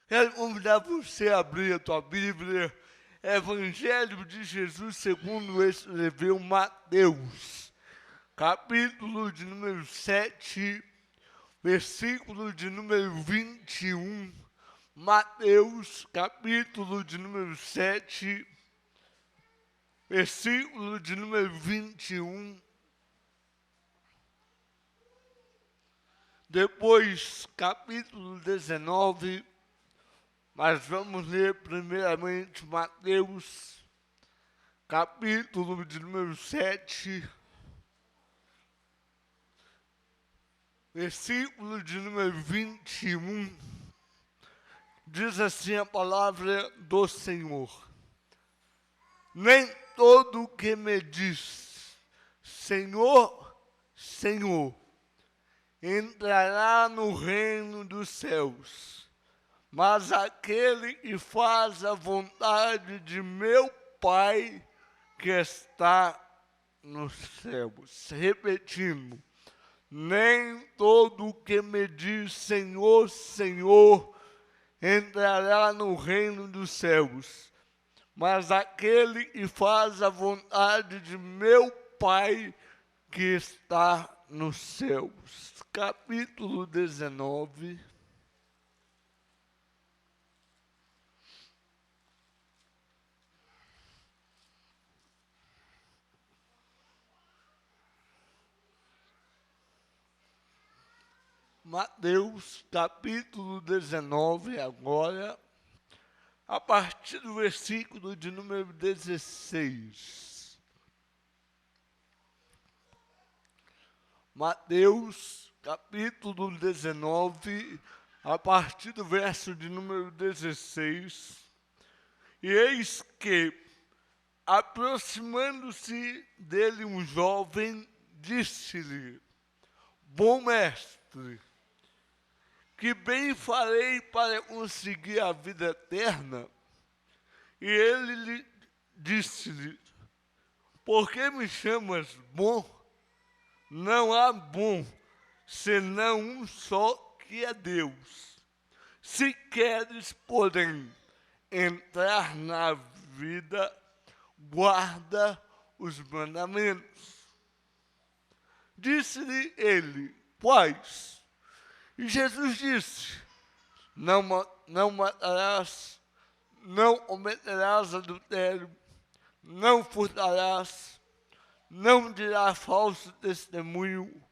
Quero convidar você a abrir a tua Bíblia, Evangelho de Jesus segundo escreveu Mateus, capítulo de número 7, versículo de número 21. Mateus, capítulo de número 7, versículo de número 21. Depois, capítulo 19, mas vamos ler primeiramente Mateus, capítulo de número 7, versículo de número 21. Diz assim a palavra do Senhor: nem todo que me diz, Senhor, Senhor, entrará no reino dos céus, mas aquele que faz a vontade de meu Pai que está nos céus. Repetindo, nem todo que me diz Senhor, Senhor, entrará no reino dos céus, mas aquele que faz a vontade de meu Pai que está nos céus. Capítulo 19. Mateus, capítulo 19, agora, a partir do versículo de número 16. Mateus, capítulo 19, a partir do verso de número 16. E eis que, aproximando-se dele um jovem, disse-lhe: bom mestre, que bem farei para conseguir a vida eterna? E ele lhe disse-lhe: por que me chamas bom? Não há bom, senão um só, que é Deus. Se queres, porém, entrar na vida, guarda os mandamentos. Disse-lhe ele: quais? E Jesus disse: não matarás, não cometerás adultério, não furtarás, não dirás falso testemunho,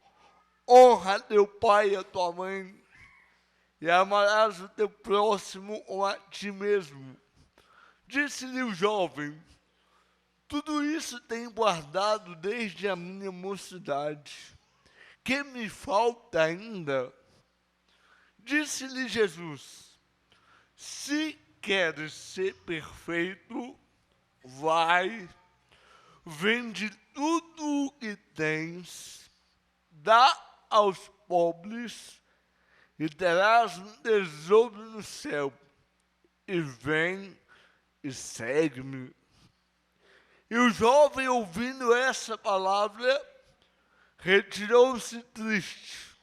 honra teu pai e a tua mãe, e amarás o teu próximo como a ti mesmo. Disse-lhe o jovem: tudo isso tenho guardado desde a minha mocidade. Que me falta ainda? Disse-lhe Jesus: se queres ser perfeito, vai, vende tudo o que tens, dá aos pobres, e terás um tesouro no céu, e vem e segue-me. E o jovem, ouvindo essa palavra, retirou-se triste,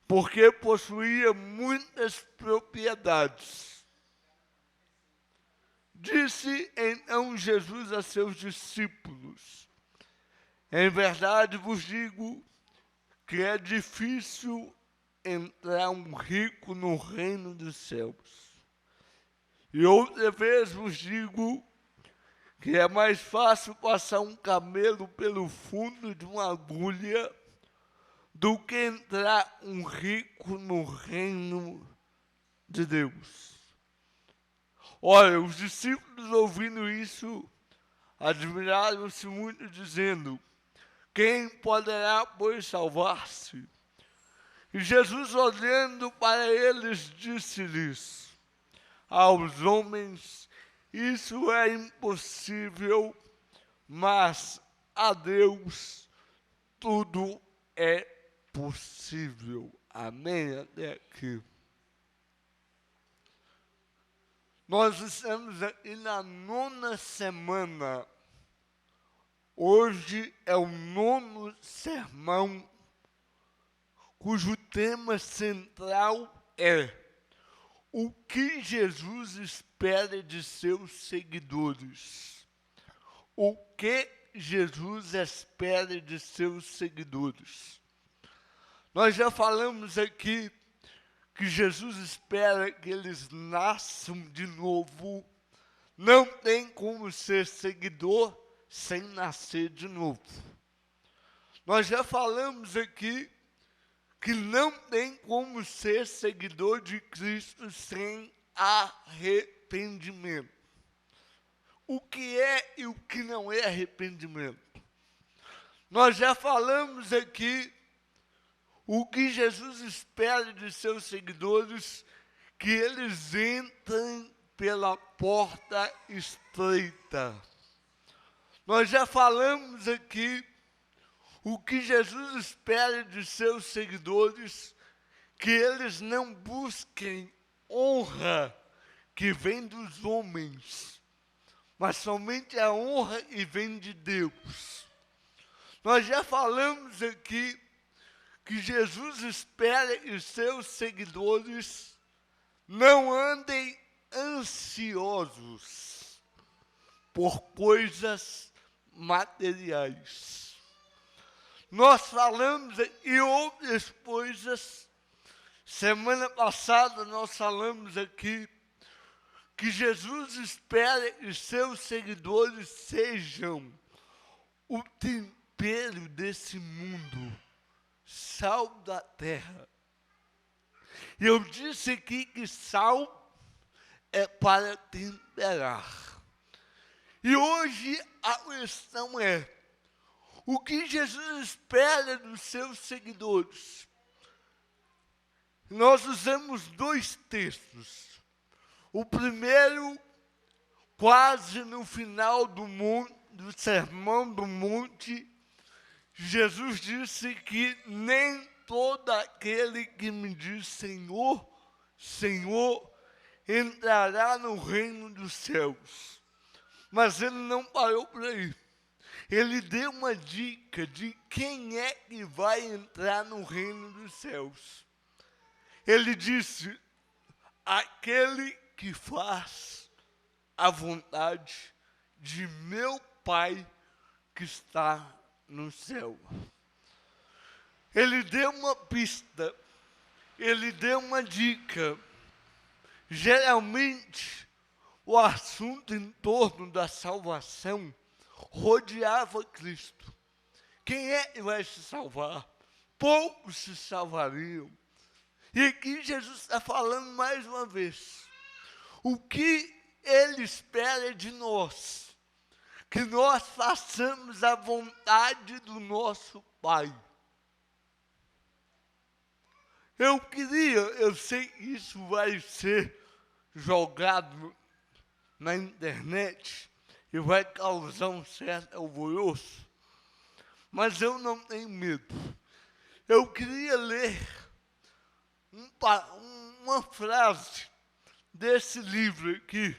porque possuía muitas propriedades. Disse então Jesus a seus discípulos: em verdade vos digo que é difícil entrar um rico no reino dos céus. E outra vez vos digo que é mais fácil passar um camelo pelo fundo de uma agulha do que entrar um rico no reino de Deus. Olha, os discípulos, ouvindo isso, admiraram-se muito, dizendo: quem poderá, pois, salvar-se? E Jesus, olhando para eles, disse-lhes: aos homens isso é impossível, mas a Deus tudo é possível. Amém? Até aqui. Nós estamos aqui na 9ª semana. Hoje é o 9º sermão cujo tema central é o que Jesus espera de seus seguidores. O que Jesus espera de seus seguidores. Nós já falamos aqui que Jesus espera que eles nasçam de novo. Não tem como ser seguidor sem nascer de novo. Nós já falamos aqui que não tem como ser seguidor de Cristo sem arrependimento. O que é e o que não é arrependimento? Nós já falamos aqui o que Jesus espera de seus seguidores, que eles entrem pela porta estreita. Nós já falamos aqui o que Jesus espera de seus seguidores, que eles não busquem honra que vem dos homens, mas somente a honra que vem de Deus. Nós já falamos aqui que Jesus espera que os seus seguidores não andem ansiosos por coisas materiais. Nós falamos em outras coisas. Semana passada nós falamos aqui que Jesus espera que os seus seguidores sejam o tempero desse mundo, sal da terra. E eu disse aqui que sal é para temperar. E hoje a questão é: o que Jesus espera dos seus seguidores? Nós usamos dois textos. O primeiro, quase no final do Sermão do Monte, Jesus disse que nem todo aquele que me diz Senhor, Senhor, entrará no reino dos céus. Mas ele não parou por aí. Ele deu uma dica de quem é que vai entrar no reino dos céus. Ele disse: aquele que faz a vontade de meu Pai que está no céu. Ele deu uma pista, ele deu uma dica. Geralmente, o assunto em torno da salvação rodeava Cristo. Quem é que vai se salvar? Poucos se salvariam. E aqui Jesus está falando mais uma vez. O que Ele espera de nós? Que nós façamos a vontade do nosso Pai. Eu sei que isso vai ser jogado na internet e vai causar um certo alvoroço, mas eu não tenho medo. Eu queria ler uma frase desse livro aqui,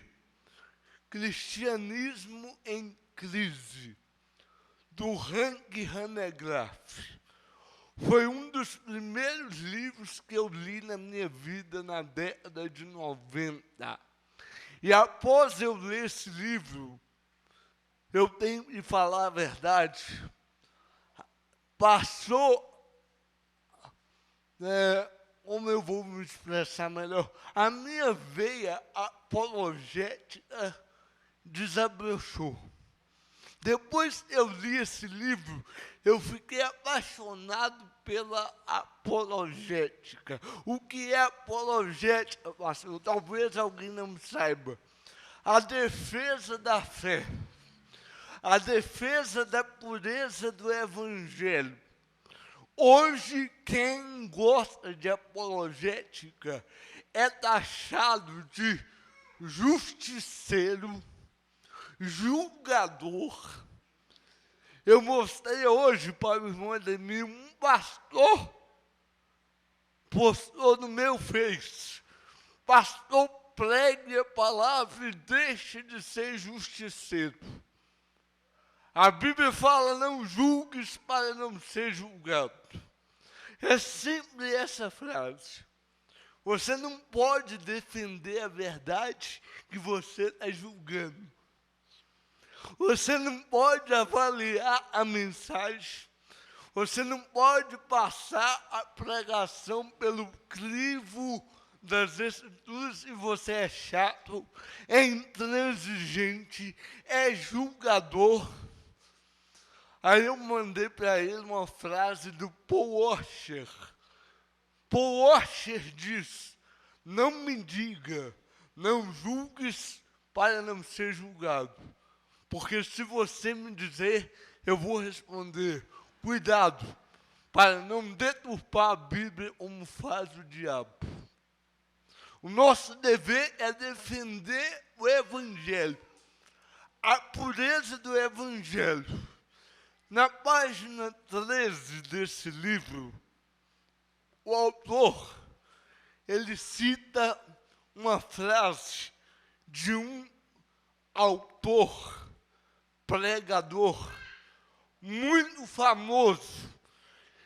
Cristianismo em Crise, do Hank Hanegraaff. Foi um dos primeiros livros que eu li na minha vida na década de 90. E após eu ler esse livro, eu tenho que falar a verdade, passou, como eu vou me expressar melhor, a minha veia apologética desabrochou. Depois que eu li esse livro, eu fiquei apaixonado pela apologética. O que é apologética, pastor? Talvez alguém não saiba. A defesa da fé, a defesa da pureza do Evangelho. Hoje, quem gosta de apologética é taxado de justiceiro, julgador. Eu mostrei hoje para o irmão Ademir um pastor postou no meu Face: pastor, pregue a palavra e deixe de ser justiceiro. A Bíblia fala: não julgues para não ser julgado. É sempre essa frase. Você não pode defender a verdade que você está julgando. Você não pode avaliar a mensagem. Você não pode passar a pregação pelo crivo das Escrituras e você é chato, é intransigente, é julgador. Aí eu mandei para ele uma frase do Paul Washer. Paul Washer diz: não me diga, não julgues para não ser julgado. Porque se você me dizer, eu vou responder: cuidado, para não deturpar a Bíblia como faz o diabo. O nosso dever é defender o Evangelho, a pureza do Evangelho. Na página 13 desse livro, o autor, ele cita uma frase de um autor, pregador, muito famoso.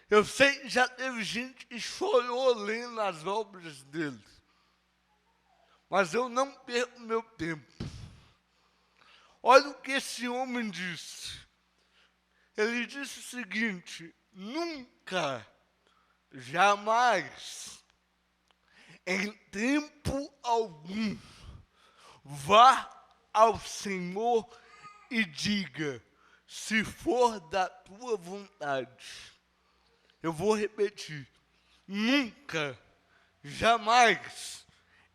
Eu sei que já teve gente que chorou lendo as obras dele. Mas eu não perco meu tempo. Olha o que esse homem disse. Ele disse o seguinte: nunca, jamais, em tempo algum, vá ao Senhor e diga: se for da tua vontade. Eu vou repetir: nunca, jamais,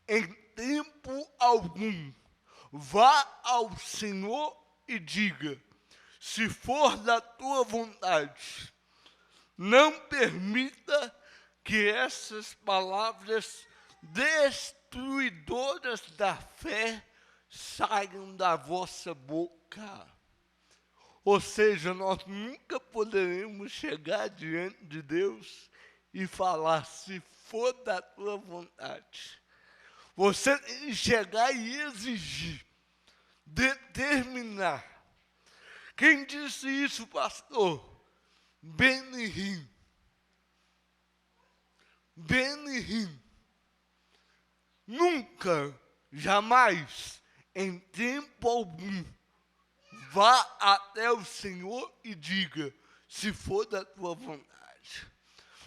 em tempo algum, vá ao Senhor e diga: se for da tua vontade. Não permita que essas palavras destruidoras da fé saiam da vossa boca. Ou seja, nós nunca poderemos chegar diante de Deus e falar: se for da tua vontade. Você tem que chegar e exigir, determinar. Quem disse isso, pastor? Benihim. Benihim. Nunca, jamais, em tempo algum, vá até o Senhor e diga: se for da tua vontade.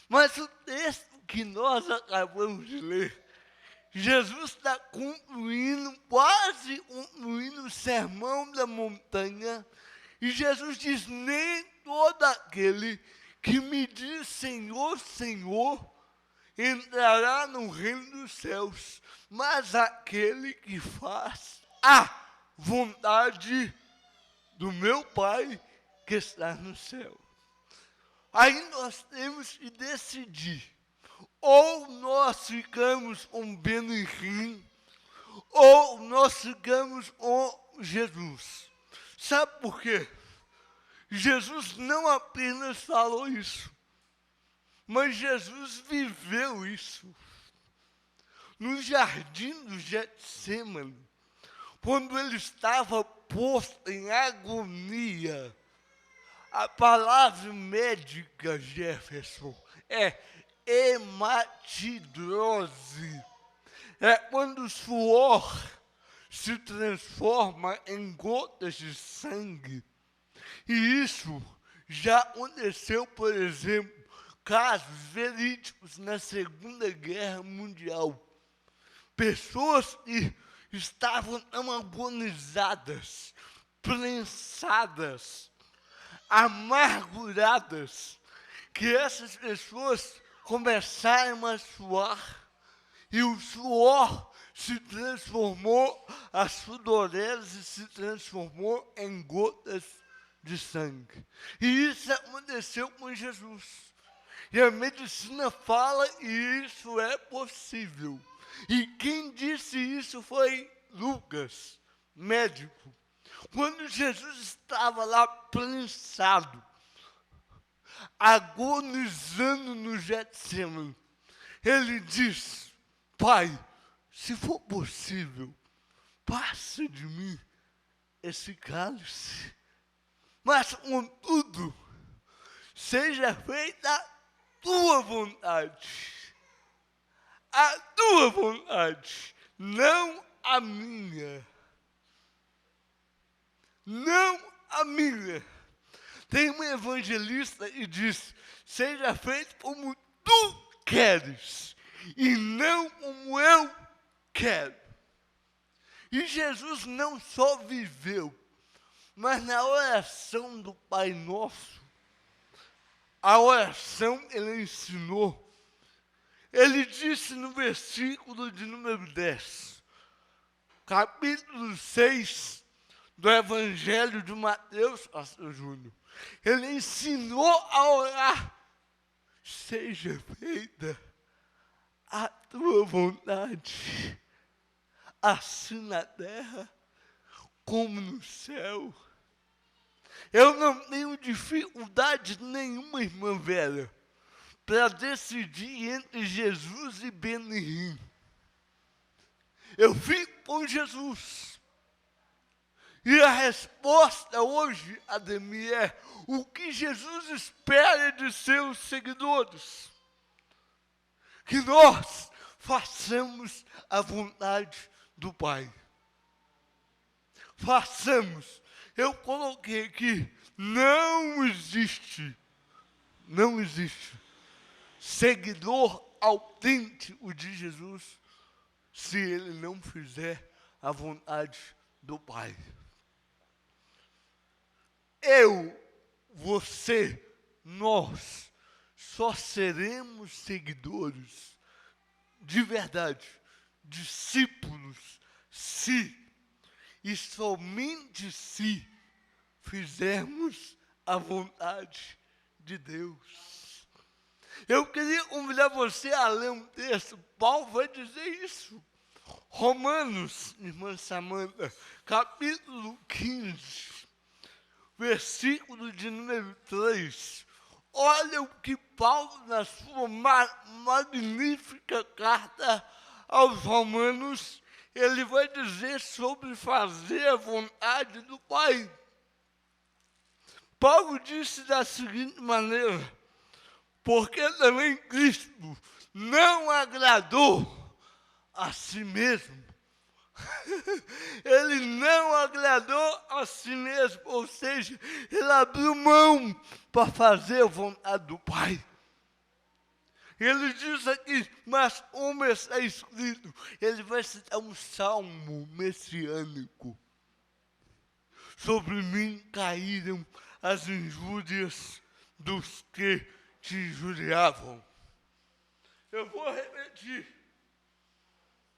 Mas o texto que nós acabamos de ler, Jesus está quase concluindo o sermão da montanha, e Jesus diz: nem todo aquele que me diz Senhor, Senhor, entrará no reino dos céus, mas aquele que faz a vontade do meu Pai que está no céu. Aí nós temos que decidir: ou nós ficamos com Benihim, ou nós ficamos com Jesus. Sabe por quê? Jesus não apenas falou isso, mas Jesus viveu isso. No jardim do Getsêmani, quando ele estava posto em agonia, a palavra médica, Jefferson, é hematidrose. É quando o suor se transforma em gotas de sangue. E isso já aconteceu, por exemplo, casos verídicos na Segunda Guerra Mundial. Pessoas que estavam tão agonizadas, prensadas, amarguradas, que essas pessoas começaram a suar, e o suor se transformou, a sudorese se transformou em gotas de sangue. E isso aconteceu com Jesus. E a medicina fala que isso é possível. E quem disse isso foi Lucas, médico. Quando Jesus estava lá prensado, agonizando no Getsêmani, ele disse: Pai, se for possível, passa de mim esse cálice. Mas, contudo, seja feita tua vontade. A tua vontade, não a minha. Não a minha. Tem um evangelista e diz: seja feito como tu queres e não como eu quero. E Jesus não só viveu, mas na oração do Pai Nosso, a oração ele ensinou. Ele disse no versículo de número 10, capítulo 6 do Evangelho de Mateus, pastor Júnior. Ele ensinou a orar: seja feita a tua vontade, assim na terra como no céu. Eu não tenho dificuldade nenhuma, irmã Vera, para decidir entre Jesus e Benihim. Eu fico com Jesus. E a resposta hoje, Ademir, é o que Jesus espera de seus seguidores. Que nós façamos a vontade do Pai. Façamos. Eu coloquei aqui, não existe seguidor autêntico de Jesus se ele não fizer a vontade do Pai. Eu, você, nós só seremos seguidores de verdade, discípulos, se e somente se fizermos a vontade de Deus. Eu queria convidar você a ler um texto. Paulo vai dizer isso. Romanos, irmã Samanta, capítulo 15, versículo de número 3. Olha o que Paulo, na sua magnífica carta aos Romanos, ele vai dizer sobre fazer a vontade do Pai. Paulo disse da seguinte maneira: porque também Cristo não agradou a si mesmo. Ele não agradou a si mesmo, ou seja, ele abriu mão para fazer a vontade do Pai. Ele diz aqui, mas como está escrito, ele vai citar um salmo messiânico. Sobre mim caíram as injúrias dos que te injuriavam. Eu vou repetir.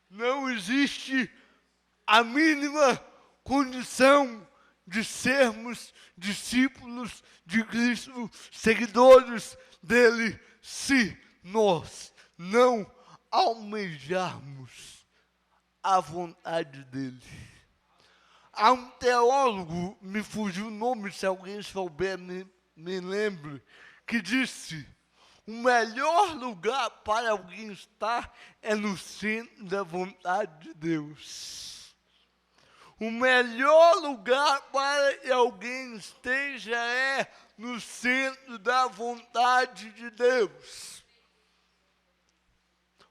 Não existe a mínima condição de sermos discípulos de Cristo, seguidores dele, se nós não almejarmos a vontade dele. Há um teólogo, me fugiu o nome, se alguém souber, me lembre, que disse: o melhor lugar para alguém estar é no centro da vontade de Deus. O melhor lugar para que alguém esteja é no centro da vontade de Deus.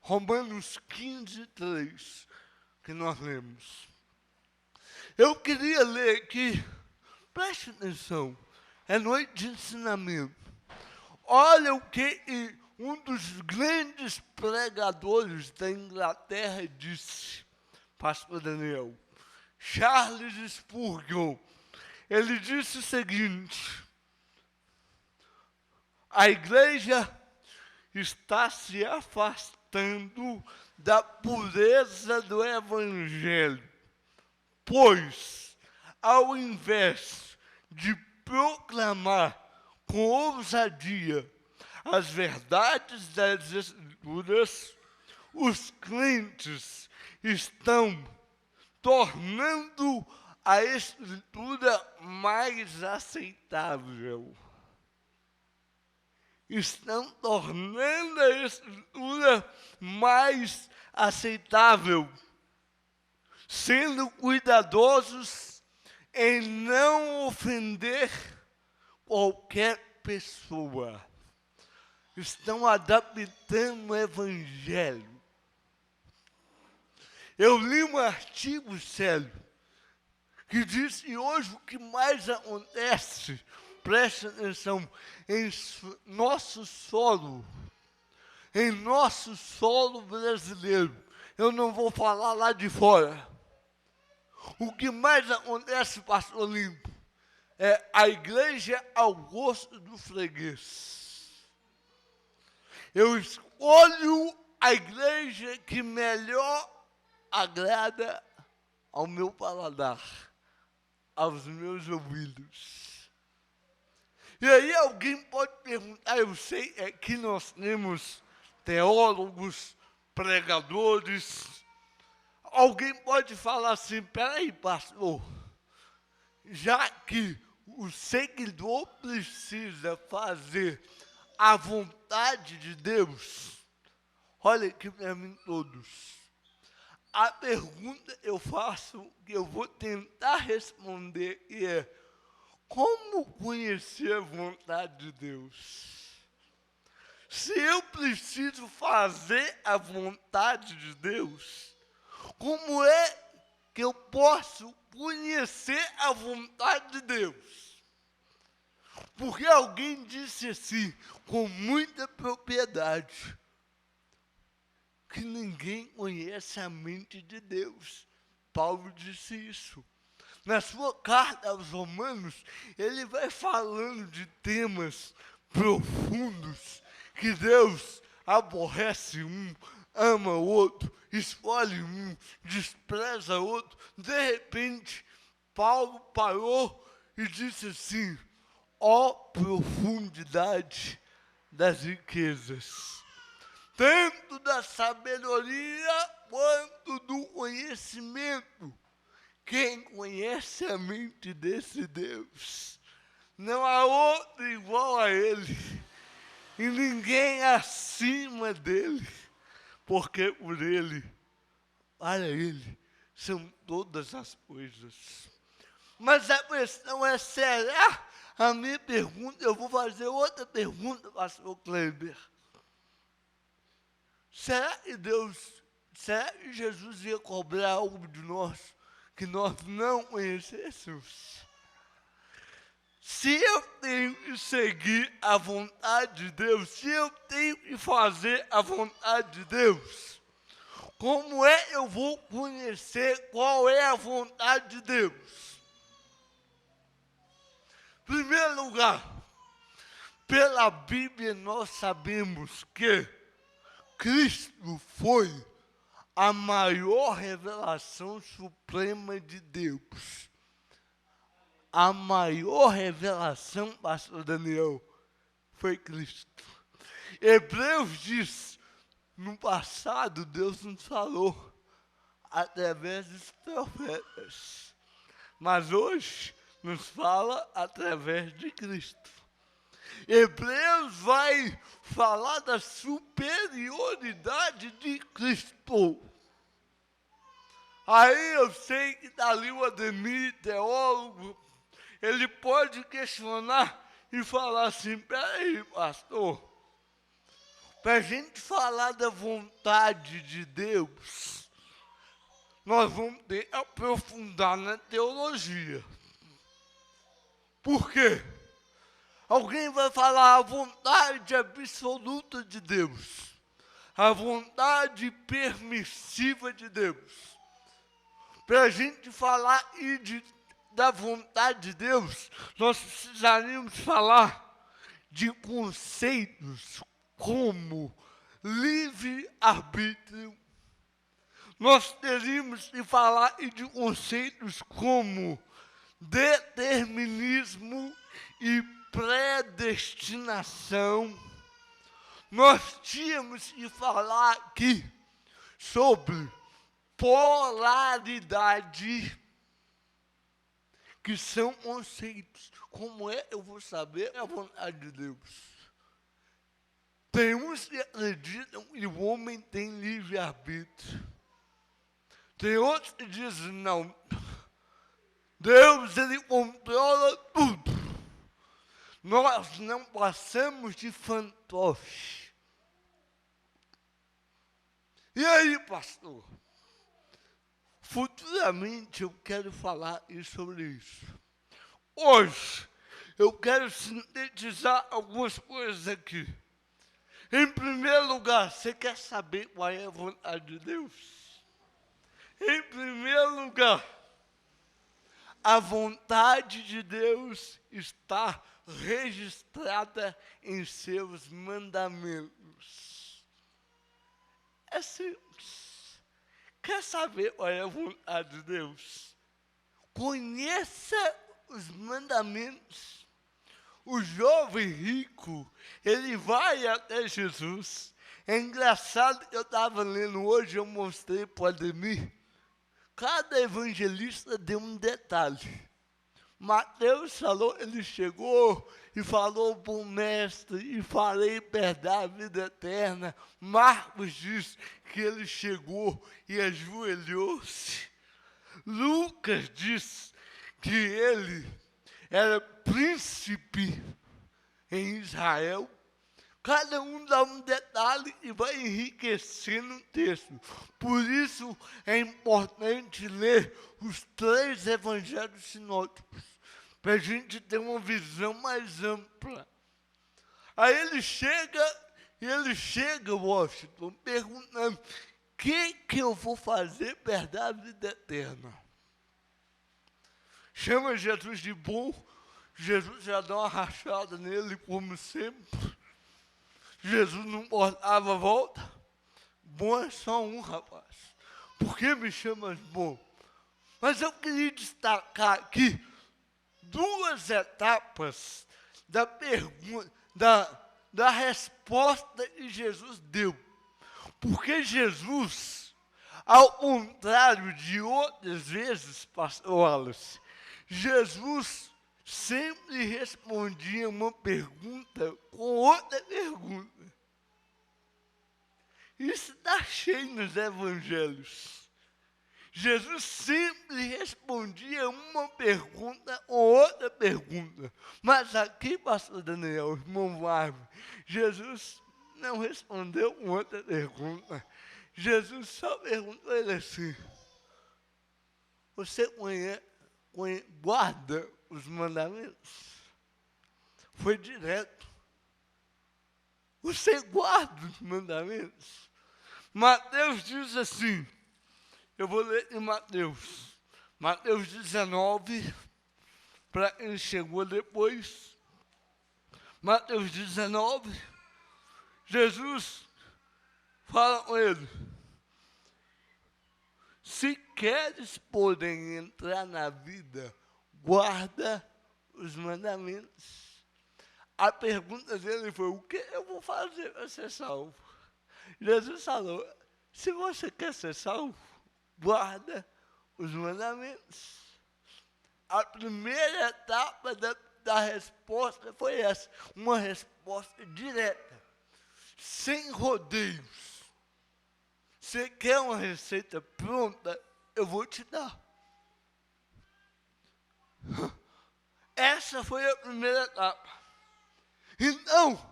Romanos 15, 3, que nós lemos. Eu queria ler aqui, preste atenção, é noite de ensinamento. Olha o que um dos grandes pregadores da Inglaterra disse, pastor Daniel, Charles Spurgeon. Ele disse o seguinte: a igreja está se afastando da pureza do evangelho, pois, ao invés de proclamar com ousadia as verdades das Escrituras, os crentes estão tornando a Escritura mais aceitável. Estão tornando a Escritura mais aceitável, sendo cuidadosos em não ofender qualquer pessoa. estão adaptando o evangelho. Eu li um artigo, Célio, que diz que hoje o que mais acontece, preste atenção, nosso solo, em nosso solo brasileiro, eu não vou falar lá de fora. O que mais acontece, pastor Limpo, é a igreja ao gosto do freguês. Eu escolho a igreja que melhor agrada ao meu paladar, aos meus ouvidos. E aí alguém pode perguntar, eu sei que nós temos teólogos, pregadores. Alguém pode falar assim, peraí, pastor, já que o seguidor precisa fazer a vontade de Deus, olha aqui para mim todos. A pergunta eu faço, que eu vou tentar responder, e é: como conhecer a vontade de Deus? Se eu preciso fazer a vontade de Deus, como é que eu posso conhecer a vontade de Deus? Porque alguém disse assim, com muita propriedade, que ninguém conhece a mente de Deus. Paulo disse isso. Na sua carta aos Romanos, ele vai falando de temas profundos, que Deus aborrece um, ama o outro, escolhe um, despreza o outro. De repente, Paulo parou e disse assim: ó profundidade das riquezas, tanto da sabedoria quanto do conhecimento. Quem conhece a mente desse Deus? Não há outro igual a Ele, e ninguém acima dEle, porque por Ele, para Ele, são todas as coisas. Mas a questão é, será? A minha pergunta, eu vou fazer outra pergunta, pastor Kleber. Será que Jesus ia cobrar algo de nós que nós não conhecêssemos? Se eu tenho que seguir a vontade de Deus, se eu tenho que fazer a vontade de Deus, como é que eu vou conhecer qual é a vontade de Deus? Em primeiro lugar, pela Bíblia nós sabemos que Cristo foi a maior revelação suprema de Deus. A maior revelação, pastor Daniel, foi Cristo. Hebreus diz, no passado Deus nos falou através dos profetas, mas hoje nos fala através de Cristo. Hebreus vai falar da superioridade de Cristo. Aí eu sei que está ali o Ademir, teólogo, ele pode questionar e falar assim: peraí, pastor, para a gente falar da vontade de Deus, nós vamos ter que aprofundar na teologia. Por quê? Alguém vai falar a vontade absoluta de Deus, a vontade permissiva de Deus. Para a gente falar da vontade de Deus, nós precisaríamos falar de conceitos como livre-arbítrio. Nós teríamos que falar de conceitos como determinismo e predestinação. Nós tínhamos que falar aqui sobre polaridade, que são conceitos. Como é eu vou saber a vontade de Deus? Tem uns que acreditam que o homem tem livre-arbítrio. Tem outros que dizem, não, Deus, ele controla tudo. Nós não passamos de fantoche. E aí, pastor? Futuramente eu quero falar sobre isso. Hoje, eu quero sintetizar algumas coisas aqui. Em primeiro lugar, você quer saber qual é a vontade de Deus? Em primeiro lugar, a vontade de Deus está registrada em seus mandamentos. É simples. Quer saber qual é a vontade de Deus? Conheça os mandamentos. O jovem rico, ele vai até Jesus. É engraçado que eu estava lendo hoje, eu mostrei para o Ademir. Cada evangelista deu um detalhe. Mateus falou, ele chegou e falou para o mestre, e farei perder a vida eterna. Marcos diz que ele chegou e ajoelhou-se. Lucas diz que ele era príncipe em Israel. Cada um dá um detalhe e vai enriquecendo o texto. Por isso é importante ler os 3 evangelhos sinóticos, para a gente ter uma visão mais ampla. Aí ele chega, Washington, perguntando, o que eu vou fazer para herdar a vida eterna? Chama Jesus de bom, Jesus já dá uma rachada nele, como sempre. Jesus não dava volta. Bom é só um, rapaz. Por que me chamas bom? Mas eu queria destacar aqui 2 etapas da pergunta, da resposta que Jesus deu. Porque Jesus, ao contrário de outras vezes, pastor Wallace, Jesus sempre respondia uma pergunta com outra pergunta. Isso está cheio nos evangelhos. Jesus sempre respondia uma pergunta com outra pergunta. Mas aqui, pastor Daniel, irmão Marvin, Jesus não respondeu com outra pergunta. Jesus só perguntou ele assim, você guarda os mandamentos? Foi direto. Você guarda os mandamentos? Mateus diz assim, eu vou ler em Mateus 19, para quem chegou depois. Mateus 19, Jesus fala com ele, se queres, porém, entrar na vida, guarda os mandamentos. A pergunta dele foi, o que eu vou fazer para ser salvo? Jesus falou, se você quer ser salvo, guarda os mandamentos. A primeira etapa da resposta foi essa, uma resposta direta, sem rodeios. Você quer uma receita pronta? Eu vou te dar. Essa foi a primeira etapa. Então,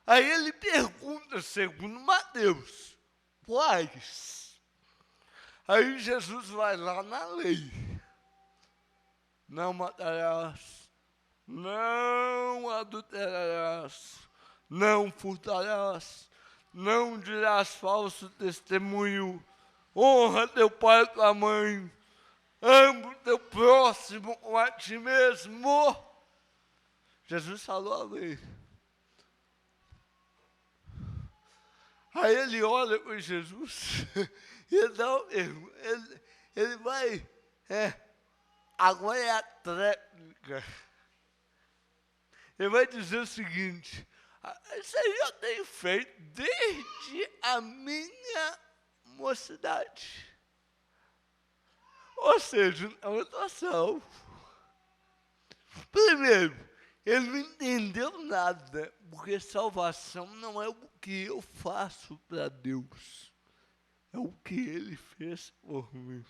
aí ele pergunta, segundo Mateus, quais? Aí Jesus vai lá na lei. Não matarás, não adulterarás, não furtarás, não dirás falso testemunho, honra teu pai e tua mãe, ama o teu próximo como a ti mesmo. Jesus falou a lei. Aí ele olha para Jesus e dá um erro. Ele vai, agora é a tréplica. Ele vai dizer o seguinte, isso aí eu tenho feito desde a minha mocidade. Ou seja, não estou salvo. Primeiro, ele não entendeu nada, porque salvação não é o que eu faço para Deus, é o que Ele fez por mim.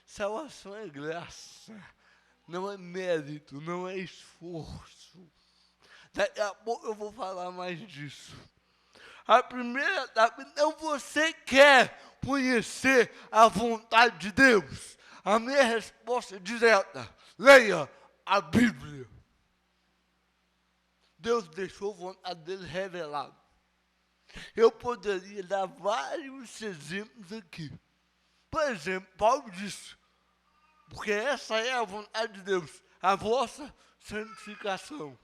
Salvação é graça, não é mérito, não é esforço. Daqui a pouco eu vou falar mais disso. A primeira etapa, então você quer conhecer a vontade de Deus? A minha resposta é direta: leia a Bíblia. Deus deixou a vontade dele revelada. Eu poderia dar vários exemplos aqui. Por exemplo, Paulo disse, porque essa é a vontade de Deus, a vossa santificação.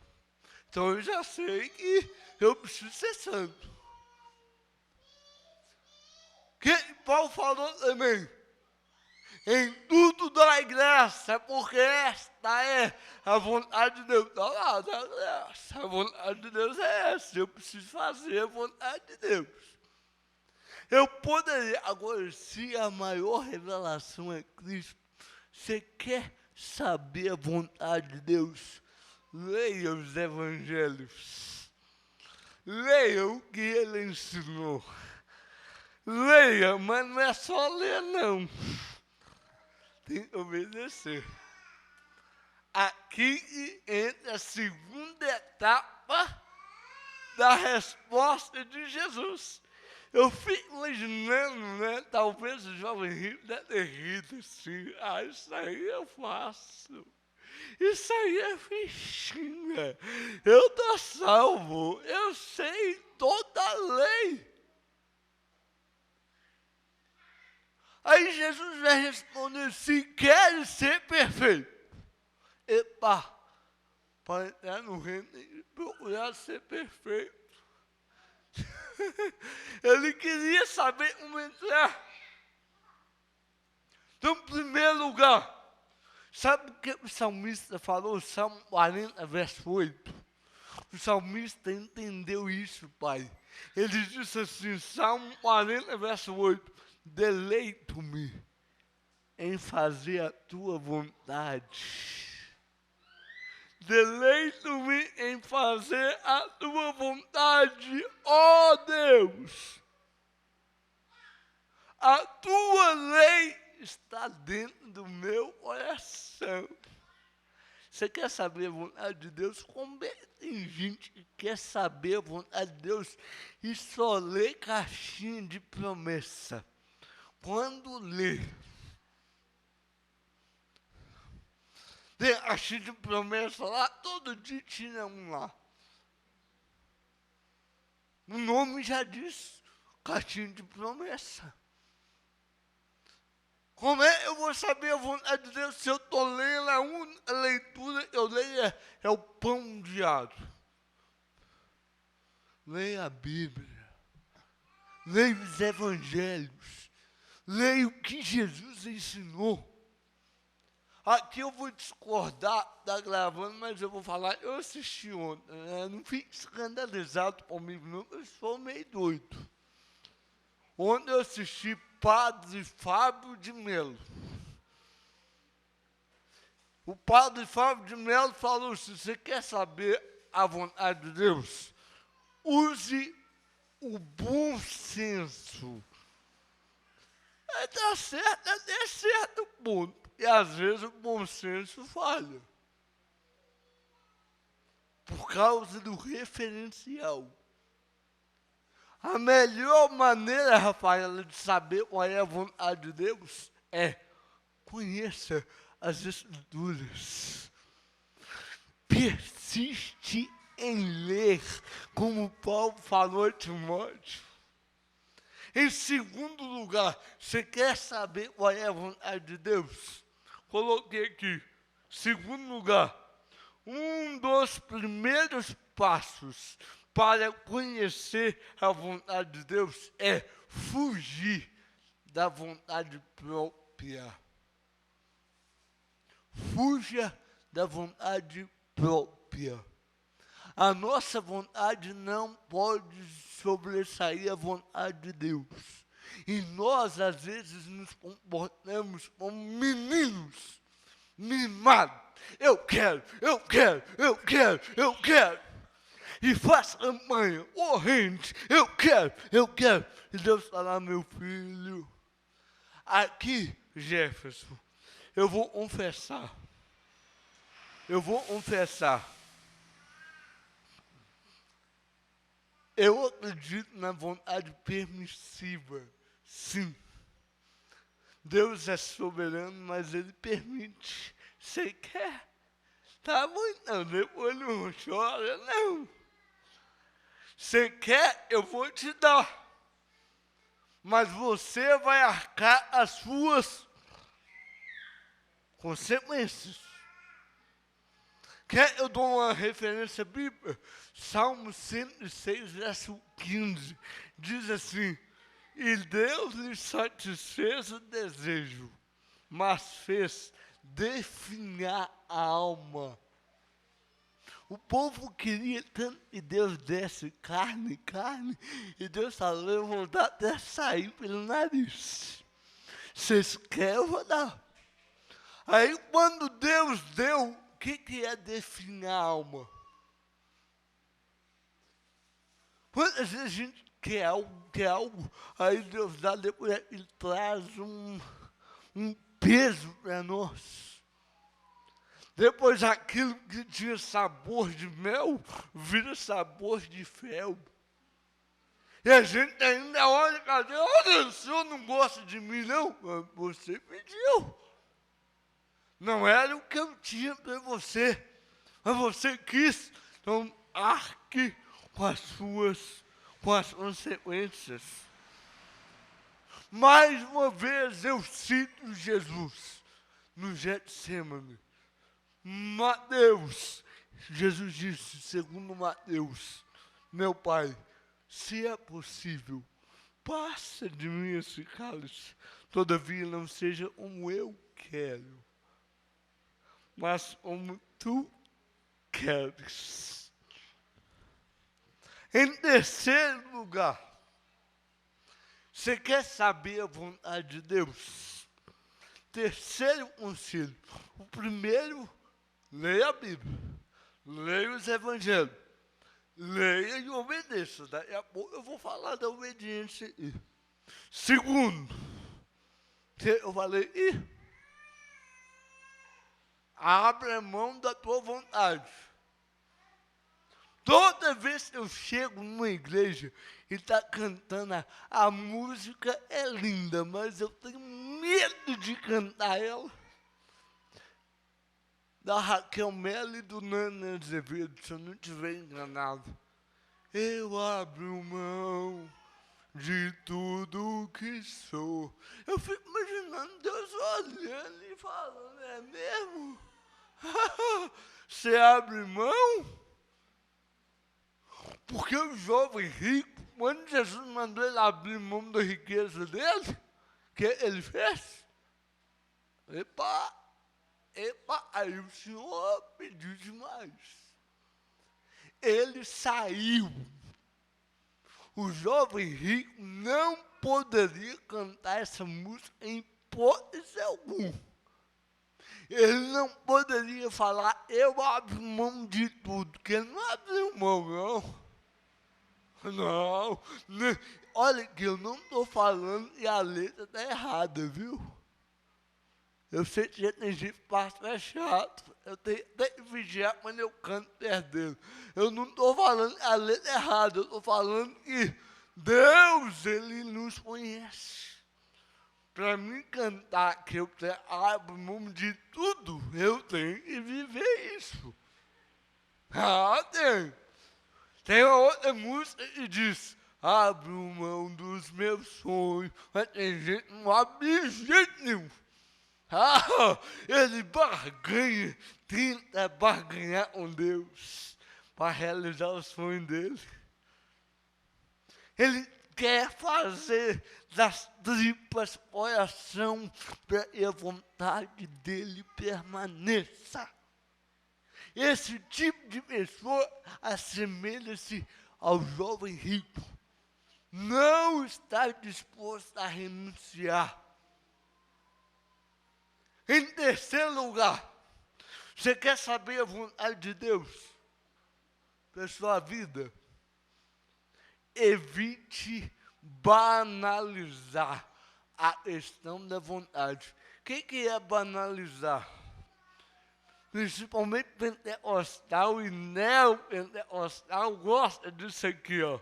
Então eu já sei que eu preciso ser santo. Que Paulo falou também, em tudo dai graça, porque esta é a vontade de Deus. Está lá, dá graça. A vontade de Deus é essa. Eu preciso fazer a vontade de Deus. Eu poderia, agora, se a maior revelação é Cristo, você quer saber a vontade de Deus? Leia os evangelhos. Leia o que ele ensinou. Leia, mas não é só ler, não. Tem que obedecer. Aqui entra a segunda etapa da resposta de Jesus. Eu fico imaginando, né? Talvez o jovem rico deve ter rido assim. Ah, isso aí eu faço. Isso aí é fichinha. Eu estou salvo. Eu sei toda a lei. Aí Jesus vai responder, se queres ser perfeito. Epa, para entrar no reino tem que procurar ser perfeito. Ele queria saber como entrar. Então, em primeiro lugar, sabe o que o salmista falou? Salmo 40, verso 8. O salmista entendeu isso, pai. Ele disse assim, Salmo 40, verso 8. Deleito-me em fazer a tua vontade. Deleito-me em fazer a tua vontade, ó Deus. A tua lei está dentro do meu coração. Você quer saber a vontade de Deus? Como tem gente que quer saber a vontade de Deus e só lê caixinha de promessa. Quando lê, tem caixinha de promessa lá, todo dia tinha um lá. O nome já diz, caixinha de promessa. Como é que eu vou saber a vontade de Deus se eu estou lendo a única leitura que eu leio é o pão diário? Leia a Bíblia, leia os evangelhos, leia o que Jesus ensinou. Aqui eu vou discordar, está gravando, mas eu vou falar, eu assisti ontem, né? Não fique escandalizado comigo não, eu sou meio doido. Ontem eu assisti Padre Fábio de Melo. O Padre Fábio de Melo falou, se você quer saber a vontade de Deus, use o bom senso. Está certo, até certo ponto. E às vezes o bom senso falha. Por causa do referencial. A melhor maneira, Rafaela, de saber qual é a vontade de Deus é conheça as Escrituras. Persiste em ler, como Paulo falou a Timóteo. Em segundo lugar, você quer saber qual é a vontade de Deus? Coloquei aqui. Segundo lugar, um dos primeiros passos para conhecer a vontade de Deus é fugir da vontade própria. Fuja da vontade própria. A nossa vontade não pode sobressair a vontade de Deus. E nós, às vezes, nos comportamos como meninos mimados. Eu quero. E faz campanha, corrente, eu quero. E Deus fala, meu filho, aqui, Jefferson, eu vou confessar. Eu vou confessar. Eu acredito na vontade permissiva, sim. Deus é soberano, mas Ele permite. Você quer? Tá bom, então, depois não chora, não. Você quer, eu vou te dar. Mas você vai arcar as suas consequências. Quer eu dou uma referência bíblica? Salmo 106, verso 15. Diz assim: e Deus lhe satisfez o desejo, mas fez definhar a alma. O povo queria tanto que Deus desse carne, e Deus falou, eu vou dar até sair pelo nariz. Vocês querem, eu vou dar. Aí quando Deus deu, o que é definir a alma? Quantas vezes a gente quer algo, aí Deus dá, depois Ele traz um peso para nós. Depois aquilo que tinha sabor de mel, vira sabor de fel. E a gente ainda olha para Deus, olha, o Senhor não gosta de mim, não? Você pediu. Não era o que eu tinha para você, mas você quis. Então, arque com as consequências. Mais uma vez eu cito Jesus no Getsêmani. Mateus, Jesus disse, segundo Mateus, meu Pai, se é possível, passa de mim esse cálice, todavia não seja como eu quero, mas como tu queres. Em terceiro lugar, você quer saber a vontade de Deus? Terceiro conselho. O primeiro, leia a Bíblia, leia os evangelhos, leia e obedeça. Daqui a pouco eu vou falar da obediência aí. Segundo, eu falei, abre mão da tua vontade. Toda vez que eu chego numa igreja e está cantando, a música é linda, mas eu tenho medo de cantar ela. Da Raquel Mello e do Nana Azevedo, se eu não estiver enganado. Eu abro mão de tudo que sou. Eu fico imaginando Deus olhando e falando, é mesmo? Você abre mão? Porque o jovem rico, quando Jesus mandou ele abrir mão da riqueza dele, o que ele fez? Epa, aí o Senhor pediu demais. Ele saiu. O jovem rico não poderia cantar essa música em hipótese alguma. Ele não poderia falar, eu abro mão de tudo, porque ele não abriu mão, não. Não, olha que eu não estou falando e a letra está errada, viu? Eu sei que tem gente que passa é chato, eu tenho que vigiar quando eu canto perto dele. Eu não estou falando a letra errada, eu estou falando que Deus, Ele nos conhece. Para mim cantar que eu abro mão de tudo, eu tenho que viver isso. Tem. Tem uma outra música que diz, abro mão dos meus sonhos, mas tem gente que não abre de jeito nenhum. Ele barganha, tenta barganhar com Deus para realizar o sonho dele. Ele quer fazer das tripas oração para que a vontade dele permaneça. Esse tipo de pessoa assemelha-se ao jovem rico. Não está disposto a renunciar. Em terceiro lugar, você quer saber a vontade de Deus para a sua vida? Evite banalizar a questão da vontade. O que é banalizar? principalmente pentecostal e neopentecostal, gosta disso aqui, ó.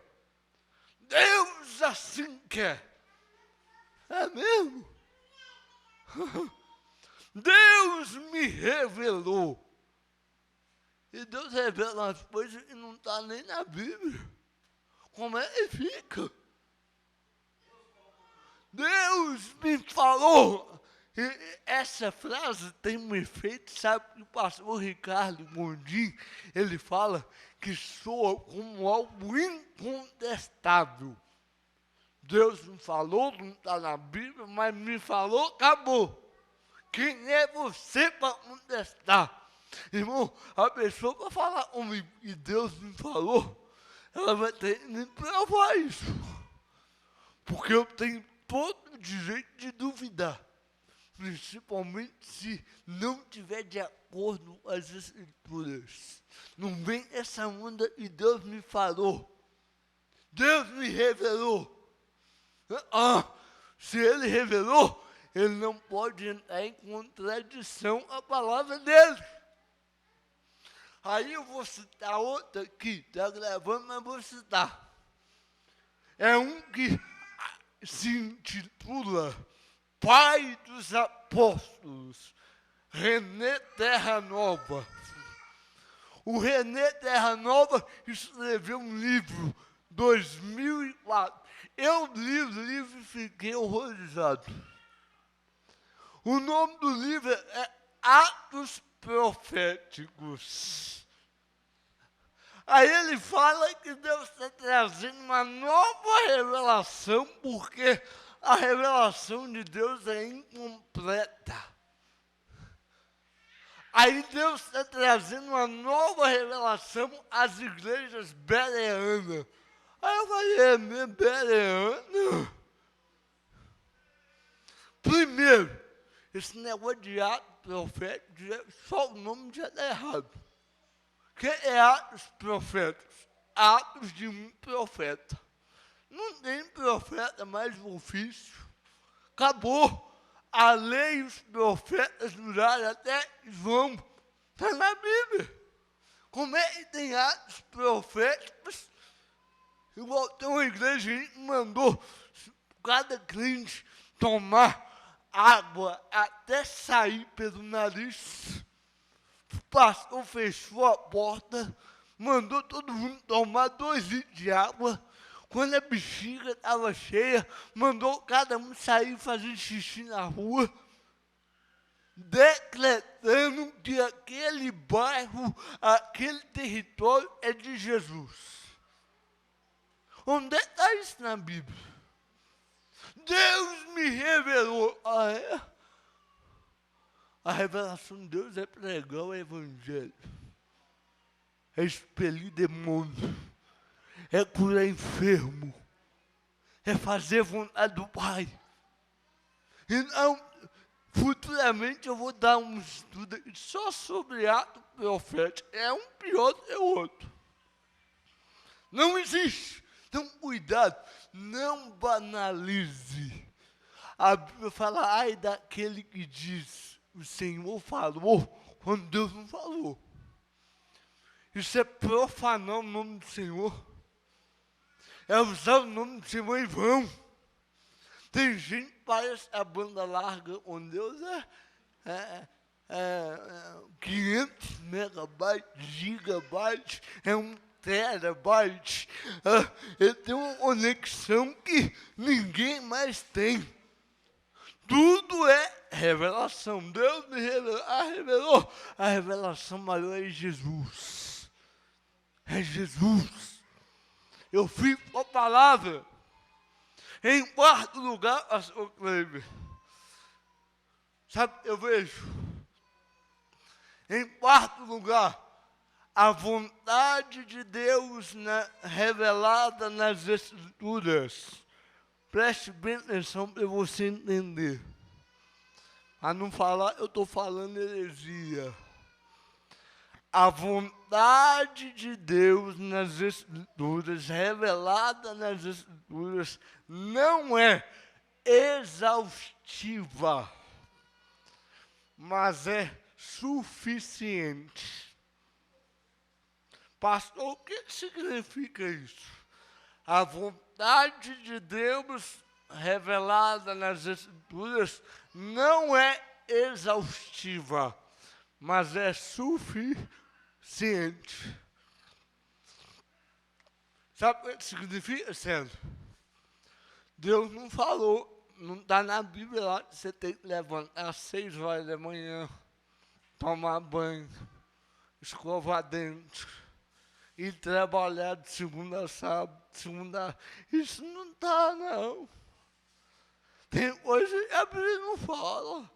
Deus assim quer. É mesmo? Deus me revelou. E Deus revela as coisas que não estão nem na Bíblia. Como é que fica? Deus me falou. E essa frase tem um efeito, sabe? O pastor Ricardo Gondim, ele fala que soa como algo incontestável. Deus me falou, não está na Bíblia, mas me falou, acabou. Quem é você para contestar? Irmão, a pessoa para falar comigo e Deus me falou, ela vai ter que me provar isso. Porque eu tenho todo o direito de duvidar. Principalmente se não estiver de acordo com as Escrituras. Não vem essa onda e Deus me falou. Deus me revelou. Se Ele revelou, Ele não pode entrar em contradição à palavra dele. Aí eu vou citar outra aqui, está gravando, mas vou citar. É um que se intitula Pai dos Apóstolos, René Terra Nova. O René Terra Nova escreveu um livro, 2004. Eu li o livro e fiquei horrorizado. O nome do livro é Atos Proféticos. Aí ele fala que Deus está trazendo uma nova revelação, porque a revelação de Deus é incompleta. Aí Deus está trazendo uma nova revelação às igrejas bereanas. Aí eu falei, é mesmo bereano? Primeiro, esse negócio de ato profético, só o nome já está errado. O que é atos proféticos? Atos de um profeta. Não tem profeta mais no ofício. Acabou. A lei e os profetas duraram até João. Está na Bíblia. Como é que tem atos proféticos? Igual tem uma igreja que mandou cada crente tomar água até sair pelo nariz. O pastor fechou a porta, mandou todo mundo tomar 2 litros de água. Quando a bexiga estava cheia, mandou cada um sair e fazer xixi na rua, decretando que aquele bairro, aquele território é de Jesus. Onde está isso na Bíblia? Deus me revelou. Ah, é? A revelação de Deus é pregar o Evangelho, é expelir demônio, é curar enfermo, é fazer vontade do Pai. Então, futuramente eu vou dar um estudo aqui só sobre ato profético. É um pior do que o outro. Não existe. Então, cuidado, não banalize. A Bíblia fala, ai daquele que diz, o Senhor falou, quando Deus não falou. Isso é profanar o nome do Senhor. É usar o nome do Senhor em vão. Tem gente que parece a banda larga com Deus, 500 megabytes, gigabytes, é 1 terabyte. Ele tem uma conexão que ninguém mais tem. Tudo é revelação. Deus me revelou. A revelação maior é Jesus. É Jesus. Eu fico com a palavra. Em quarto lugar, pastor Kleber. Sabe, eu vejo. Em quarto lugar, a vontade de Deus revelada nas Escrituras. Preste bem atenção para você entender. A não falar, eu estou falando heresia. A vontade de Deus nas Escrituras, revelada nas Escrituras, não é exaustiva, mas é suficiente. Pastor, o que significa isso? A vontade de Deus revelada nas Escrituras não é exaustiva, mas é suficiente. Sabe o que significa, Sandro? Deus não falou, não está na Bíblia lá, que você tem que levantar às 6 horas da manhã, tomar banho, escovar dentes e trabalhar de segunda a sábado, Isso não está, não. Tem coisa que a Bíblia não fala.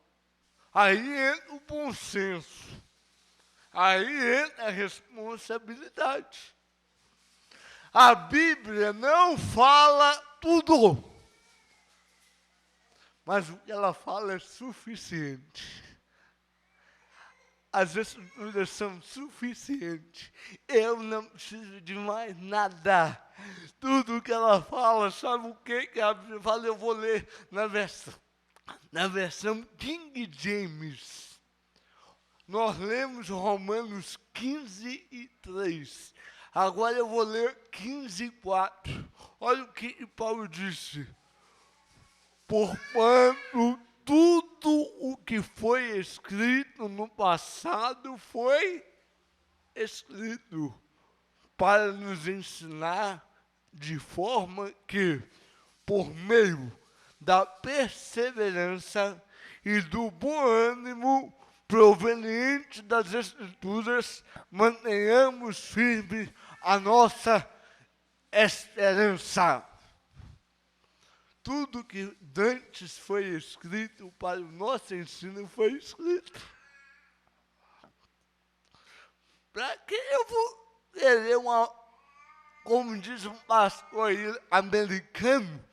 Aí entra o bom senso. Aí entra a responsabilidade. A Bíblia não fala tudo, mas o que ela fala é suficiente. As Escrituras são suficientes. Eu não preciso de mais nada. Tudo que ela fala, sabe o que a Bíblia fala? Eu vou ler na versão King James. Nós lemos Romanos 15:3. Agora eu vou ler 15:4. Olha o que Paulo disse. Porquanto tudo o que foi escrito no passado foi escrito para nos ensinar de forma que, por meio da perseverança e do bom ânimo proveniente das Escrituras, mantenhamos firme a nossa esperança. Tudo que dantes foi escrito para o nosso ensino foi escrito. Para que eu vou querer como diz um pastor americano,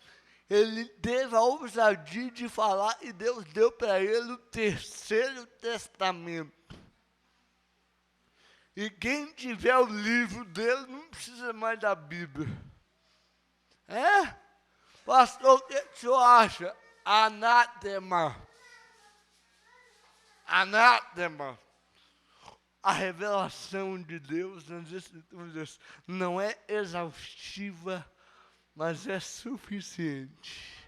ele teve a ousadia de falar e Deus deu para ele o terceiro testamento. E quem tiver o livro dele não precisa mais da Bíblia. Pastor, o que o senhor acha? Anátema. Anátema. A revelação de Deus nas Escrituras não é exaustiva, mas é suficiente.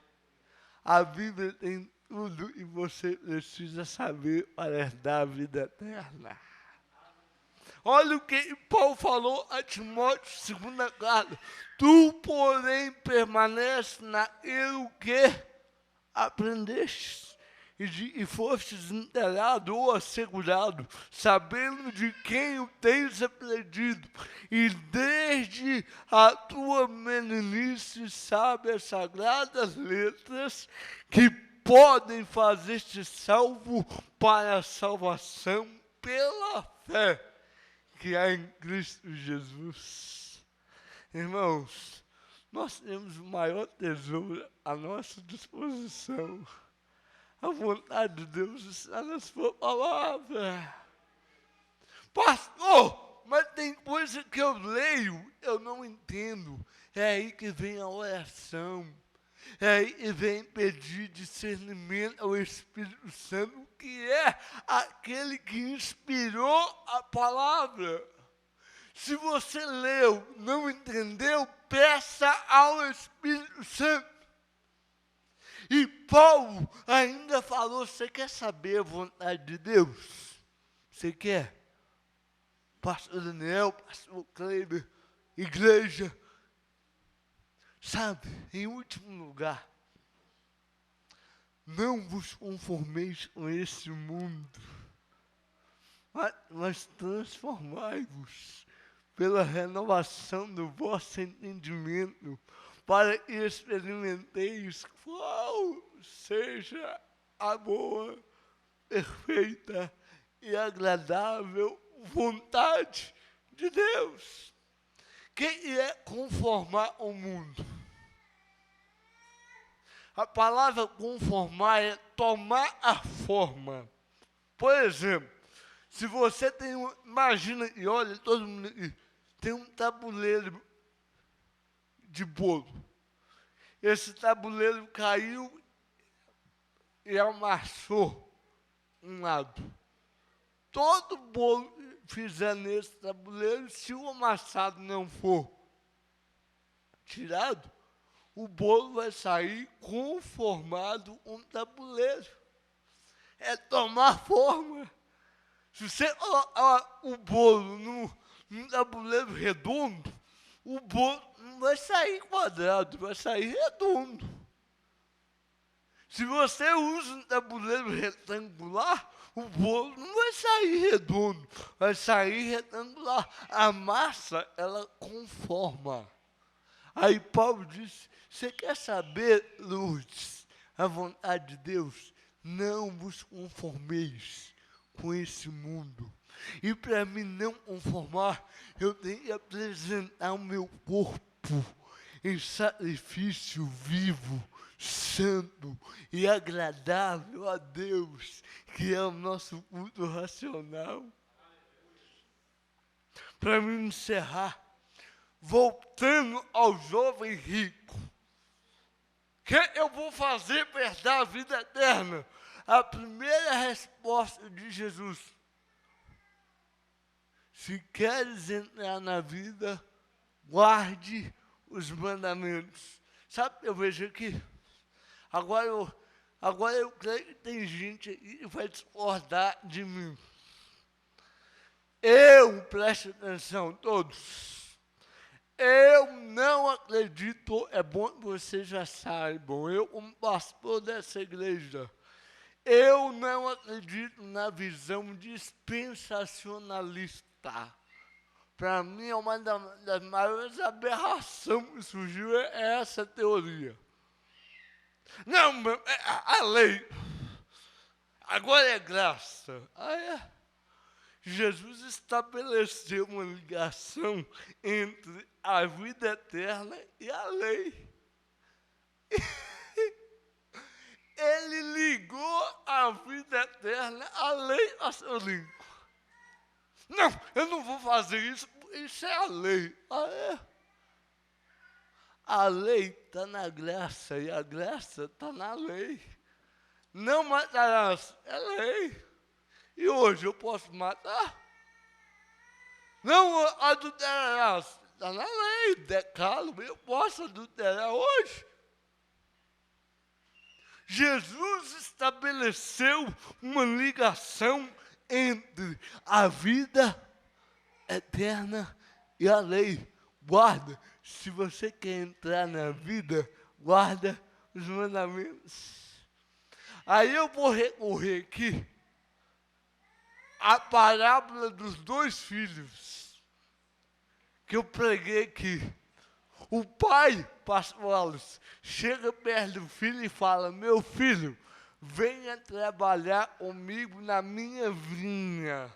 A Bíblia tem tudo e você precisa saber para herdar a vida eterna. Olha o que Paulo falou a Timóteo, 2ª carta. Tu, porém, permanece naquilo que aprendestes e fostes inteirado ou assegurado, sabendo de quem o tens aprendido, e desde a tua meninice sabe as sagradas letras que podem fazer-te salvo para a salvação pela fé que há em Cristo Jesus. Irmãos, nós temos o maior tesouro à nossa disposição. A vontade de Deus está na sua palavra. Pastor, mas tem coisa que eu leio, eu não entendo. É aí que vem a oração. É aí que vem pedir discernimento ao Espírito Santo, que é aquele que inspirou a palavra. Se você leu, não entendeu, peça ao Espírito Santo. E Paulo ainda falou, você quer saber a vontade de Deus? Você quer? Pastor Daniel, pastor Kleber, igreja. Sabe, em último lugar, não vos conformeis com esse mundo, mas transformai-vos pela renovação do vosso entendimento, para que experimenteis qual seja a boa, perfeita e agradável vontade de Deus. Quem é conformar o mundo? A palavra conformar é tomar a forma. Por exemplo, se você tem imagina e olha, todo mundo aqui, tem um tabuleiro de bolo. Esse tabuleiro caiu e amassou um lado. todo bolo que fizer nesse tabuleiro, se o amassado não for tirado, o bolo vai sair conformado um tabuleiro. É tomar forma. Se você colocar o bolo num tabuleiro redondo, o bolo não vai sair quadrado, vai sair redondo. Se você usa um tabuleiro retangular, o bolo não vai sair redondo, vai sair retangular. A massa, ela conforma. Aí Paulo disse, você quer saber, Lourdes, a vontade de Deus? Não vos conformeis com esse mundo. E para mim não conformar, eu tenho que apresentar o meu corpo em sacrifício vivo, santo e agradável a Deus, que é o nosso culto racional. Para me encerrar, voltando ao jovem rico, o que eu vou fazer para herdar a vida eterna? A primeira resposta de Jesus: se queres entrar na vida, guarde os mandamentos. Sabe o que eu vejo aqui? Agora eu creio que tem gente aí que vai discordar de mim. Preste atenção, todos. Eu não acredito, é bom que vocês já saibam, eu como pastor dessa igreja, eu não acredito na visão dispensacionalista. Para mim, é uma das maiores aberrações que surgiu é essa teoria. Não, a lei, agora é graça. Jesus estabeleceu uma ligação entre a vida eterna e a lei. Ele ligou a vida eterna à lei assolírica. Não, eu não vou fazer isso, isso é a lei. A lei está na graça e a graça está na lei. Não matarás, é lei. E hoje eu posso matar? Não adulterarás, está na lei, decálogo, eu posso adulterar hoje. Jesus estabeleceu uma ligação entre a vida eterna e a lei. Guarda, se você quer entrar na vida, guarda os mandamentos. Aí eu vou recorrer aqui à parábola dos 2 filhos, que eu preguei aqui. O pai, pastor Wallace, chega perto do filho e fala, meu filho, venha trabalhar comigo na minha vinha.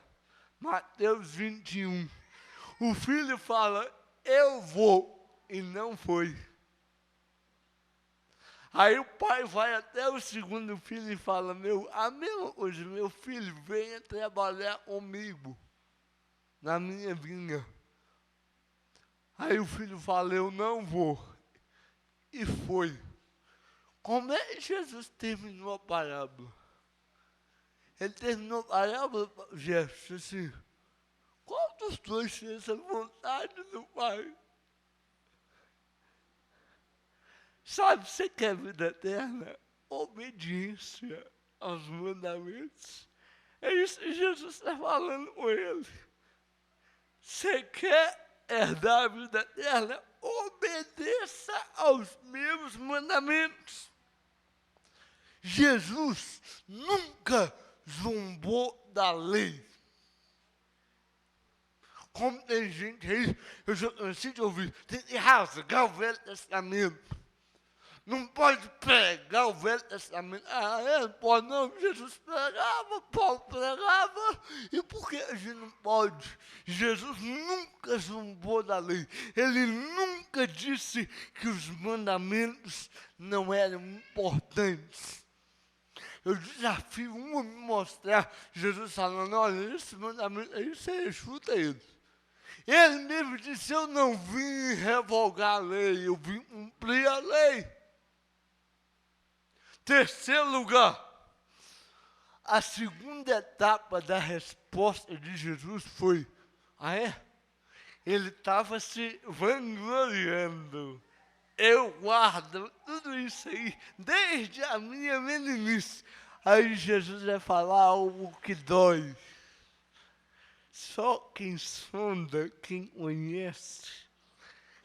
Mateus 21. O filho fala, eu vou, e não foi. Aí o pai vai até o segundo filho e fala, meu filho, venha trabalhar comigo na minha vinha. Aí o filho fala, eu não vou. E foi. Como é que Jesus terminou a parábola? Ele terminou a parábola, Jesus, assim, qual dos 2 tem essa vontade do Pai? Sabe, você quer vida eterna? Obediência aos mandamentos. É isso que Jesus está falando com ele. Você quer herdar a vida eterna? Obedeça aos meus mandamentos. Jesus nunca zombou da lei. Como tem gente aí, eu já cansei de ouvir, tem que rasgar o Velho Testamento. Não pode pregar o Velho Testamento. Não pode não, Jesus pregava, Paulo pregava. E por que a gente não pode? Jesus nunca zombou da lei. Ele nunca disse que os mandamentos não eram importantes. Eu desafio um a me mostrar Jesus falando, olha, esse mandamento aí, você escuta ele. Ele mesmo disse, eu não vim revogar a lei, eu vim cumprir a lei. Terceiro lugar, A segunda etapa da resposta de Jesus foi, ele estava se vangloriando. Eu guardo tudo isso aí, desde a minha meninice. Aí Jesus vai falar algo que dói. Só quem sonda, quem conhece,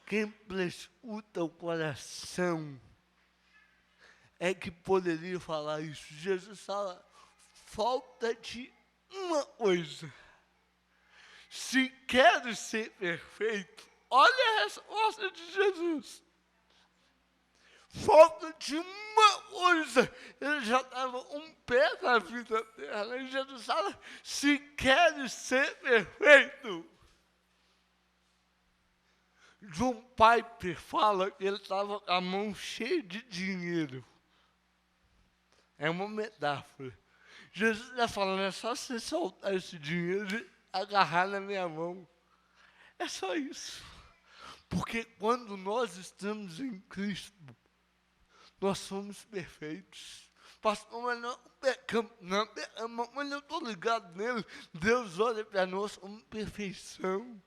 quem prescuta o coração, é que poderia falar isso. Jesus fala, falta-te uma coisa. Se queres ser perfeito, olha a resposta de Jesus. Falta-te uma coisa. Ele já estava um pé na vida eterna. E Jesus fala, se queres ser perfeito. John Piper fala que ele estava com a mão cheia de dinheiro. É uma metáfora. Jesus está falando, é só você soltar esse dinheiro e agarrar na minha mão. É só isso. Porque quando nós estamos em Cristo, nós somos perfeitos. Pastor, mas não pecamos, mas eu estou ligado nele. Deus olha para nós como perfeição.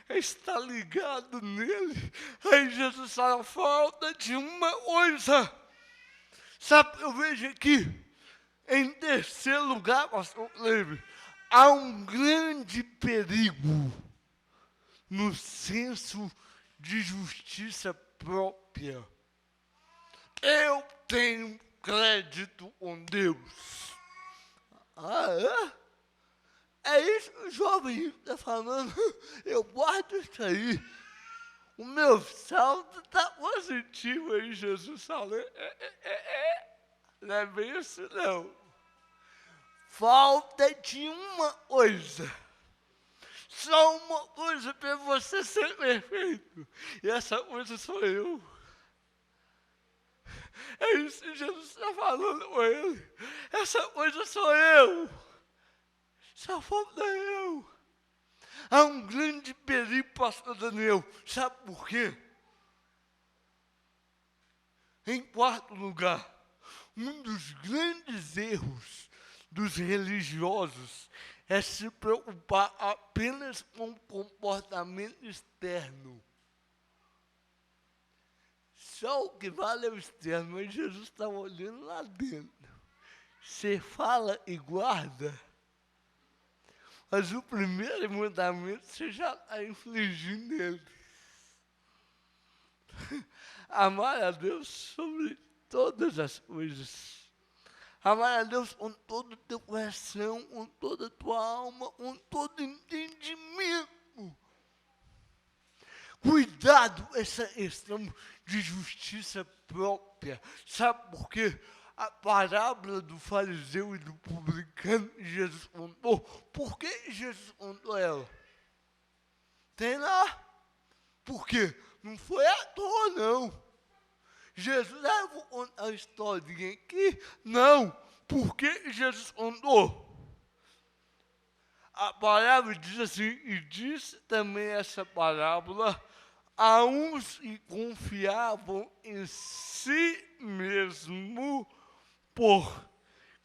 Está ligado nele. Aí Jesus fala, falta de uma coisa. Sabe, eu vejo aqui, em terceiro lugar, pastor Cleber, há um grande perigo no senso de justiça própria. Eu tenho crédito com Deus. É isso que o jovem está falando. Eu guardo isso aí. O meu saldo está positivo aí, Jesus fala. Não é bem isso, não. Falta-te uma coisa. Só uma coisa para você ser perfeito. E essa coisa sou eu. É isso que Jesus está falando com ele. Essa coisa sou eu. Só falta eu. Há um grande perigo, pastor Daniel. Sabe por quê? Em quarto lugar, um dos grandes erros dos religiosos é se preocupar apenas com o comportamento externo. Só o que vale é o externo, mas Jesus está olhando lá dentro. Você fala e guarda, mas o primeiro mandamento você já está infligindo nele. Amar a Deus sobre todas as coisas. Amar a Deus com todo o teu coração, com toda a tua alma, com todo o entendimento. Cuidado essa questão de justiça própria. Sabe por quê? A parábola do fariseu e do publicano que Jesus contou. Por que Jesus contou ela? Tem lá. Por quê? Não foi à toa, não. Jesus, eu vou contar a historinha aqui. Não. Por que Jesus contou? A parábola diz assim, e disse também essa parábola a uns que confiavam em si mesmo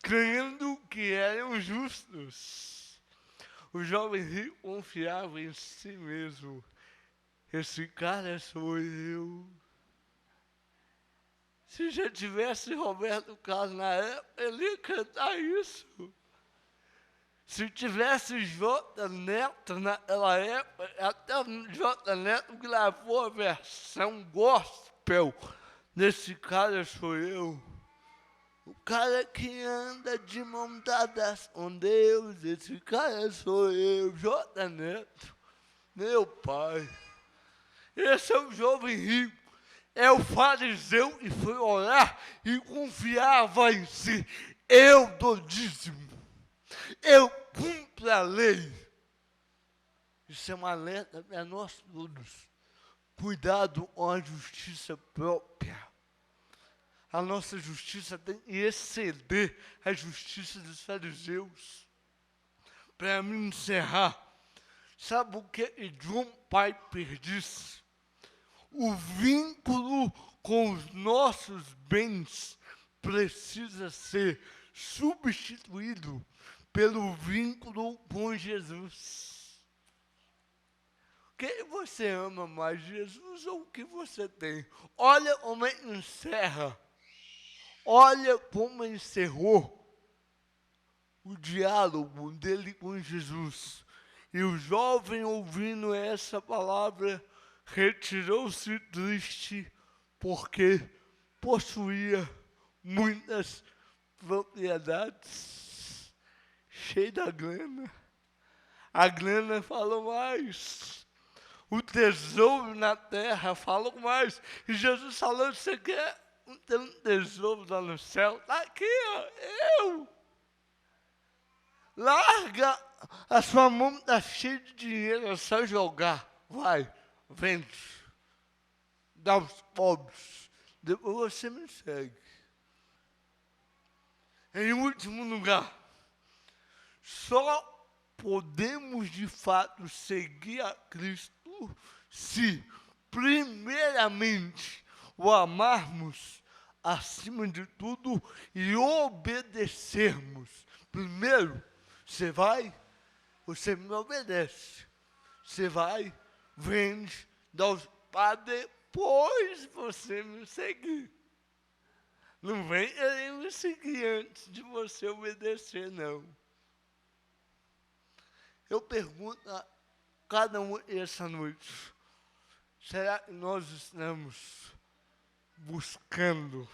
crendo que eram justos. O jovem rico confiava em si mesmo. Esse cara sou eu. Se já tivesse Roberto Carlos na época, ele ia cantar isso. Se tivesse J Neto naquela época, até o J Neto gravou a versão gospel desse cara sou eu. O cara que anda de mão dadas com Deus, esse cara sou eu, J Neto, meu pai. Esse é o jovem rico, é o fariseu que foi orar e confiava em si. Eu dou dízimo, eu cumpro a lei. Isso é uma alerta para nós todos. Cuidado com a justiça própria. A nossa justiça tem que exceder a justiça dos fariseus. Para me encerrar, sabe o que John Piper disse? O vínculo com os nossos bens precisa ser substituído pelo vínculo com Jesus. Quem você ama mais, Jesus ou o que você tem? Olha como encerra, olha como encerrou o diálogo dele com Jesus. E o jovem, ouvindo essa palavra, retirou-se triste, porque possuía muitas propriedades, cheio da grana. A grana fala mais. O tesouro na terra fala mais. E Jesus falou: você quer ter um tesouro lá no céu? Está aqui, ó, eu. Larga, a sua mão está cheia de dinheiro, é só jogar. Vai, vende, dá aos pobres. Depois você me segue. Em último lugar, só podemos de fato seguir a Cristo se, primeiramente, o amarmos acima de tudo e obedecermos. Primeiro, você me obedece. Você vai, vende, dá os pais, depois você me seguir. Não vem querer me seguir antes de você obedecer, não. Eu pergunto a cada um essa noite, será que nós estamos buscando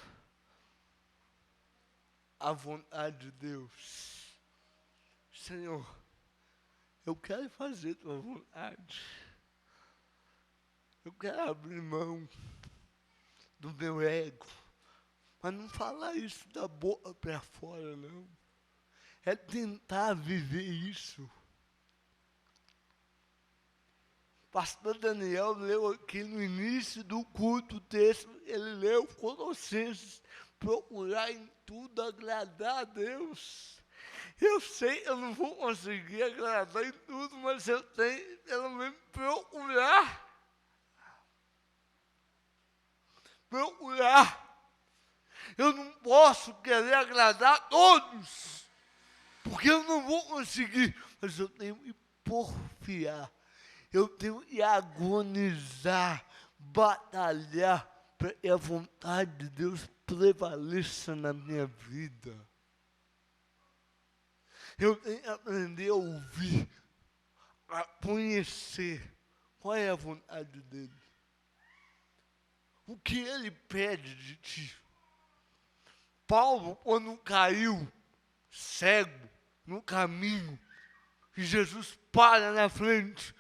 a vontade de Deus? Senhor, eu quero fazer tua vontade. Eu quero abrir mão do meu ego. Mas não falar isso da boca para fora, não. É tentar viver isso. Pastor Daniel leu aqui no início do culto o texto, ele leu Colossenses, procurar em tudo agradar a Deus. Eu sei, eu não vou conseguir agradar em tudo, mas eu tenho pelo menos procurar. Eu não posso querer agradar a todos, porque eu não vou conseguir, mas eu tenho que porfiar, eu tenho que agonizar, batalhar, para que a vontade de Deus prevaleça na minha vida. Eu tenho que aprender a ouvir, a conhecer qual é a vontade dele. O que ele pede de ti. Paulo, quando caiu cego no caminho, e Jesus para na frente,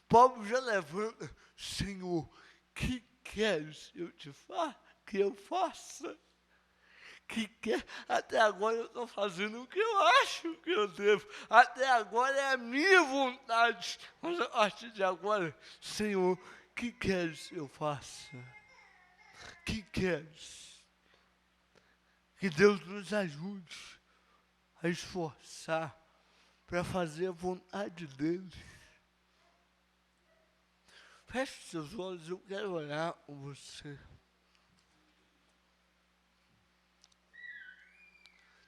Paulo já levanta: Senhor, que queres que eu faça? Até agora eu estou fazendo o que eu acho que eu devo. Até agora é a minha vontade. Mas a partir de agora, Senhor, que queres que eu faça? Que queres? Que Deus nos ajude a esforçar para fazer a vontade dele. Feche seus olhos, eu quero orar com você.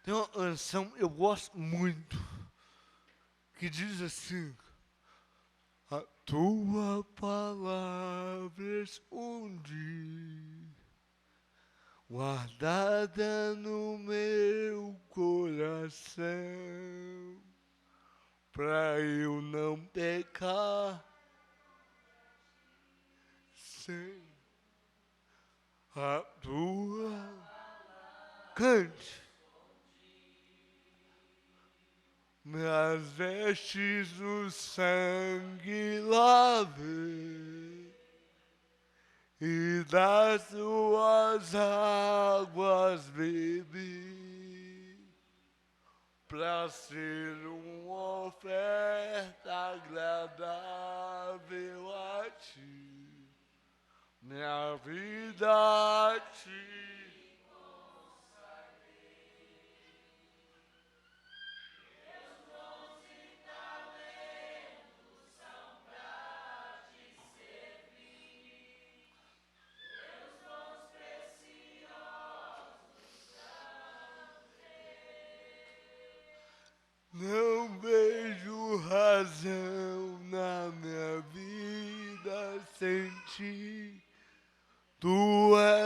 Tem uma canção eu gosto muito, que diz assim: a tua palavra escondi, guardada no meu coração, pra eu não pecar sem a tua. Cante. Minhas vestes no sangue lavei, e das tuas águas bebi, pra ser uma oferta agradável a ti, minha vida a ti.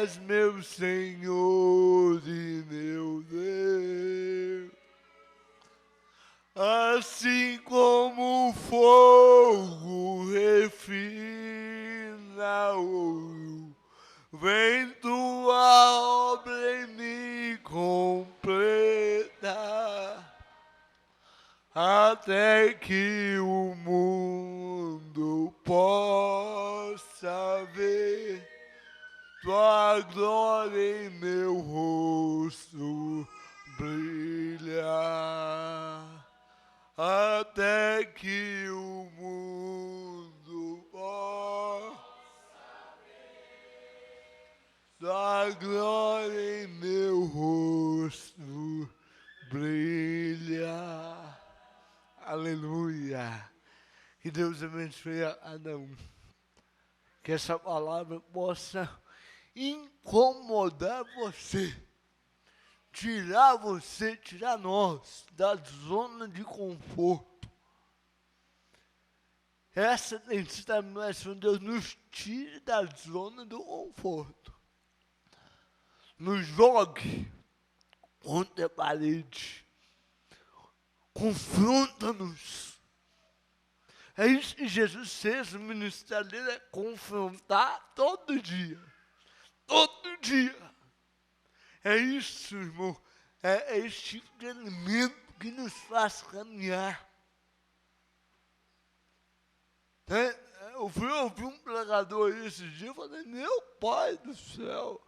és meu Senhor e meu Deus. Assim como o fogo refina ouro, vem tua obra em mim completa, até que o mundo possa ver tua glória em meu rosto brilhar. Até que o mundo possa ver tua glória em meu rosto brilhar. Aleluia. Que Deus abençoe a cada um. Que essa palavra possa incomodar você. Tirar nós da zona de conforto. Essa tem sido a minha oração, Deus nos tire da zona do conforto. Nos jogue contra a parede. Confronta-nos. É isso que Jesus fez, o ministério dele é confrontar todo dia. Todo dia. É isso, irmão. É esse tipo de alimento que nos faz caminhar. Eu fui ouvir um pregador aí esses dias e falei, meu Pai do céu,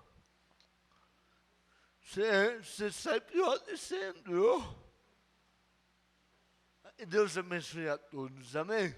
você sai pior do que você entrou. E Deus abençoe a todos, amém?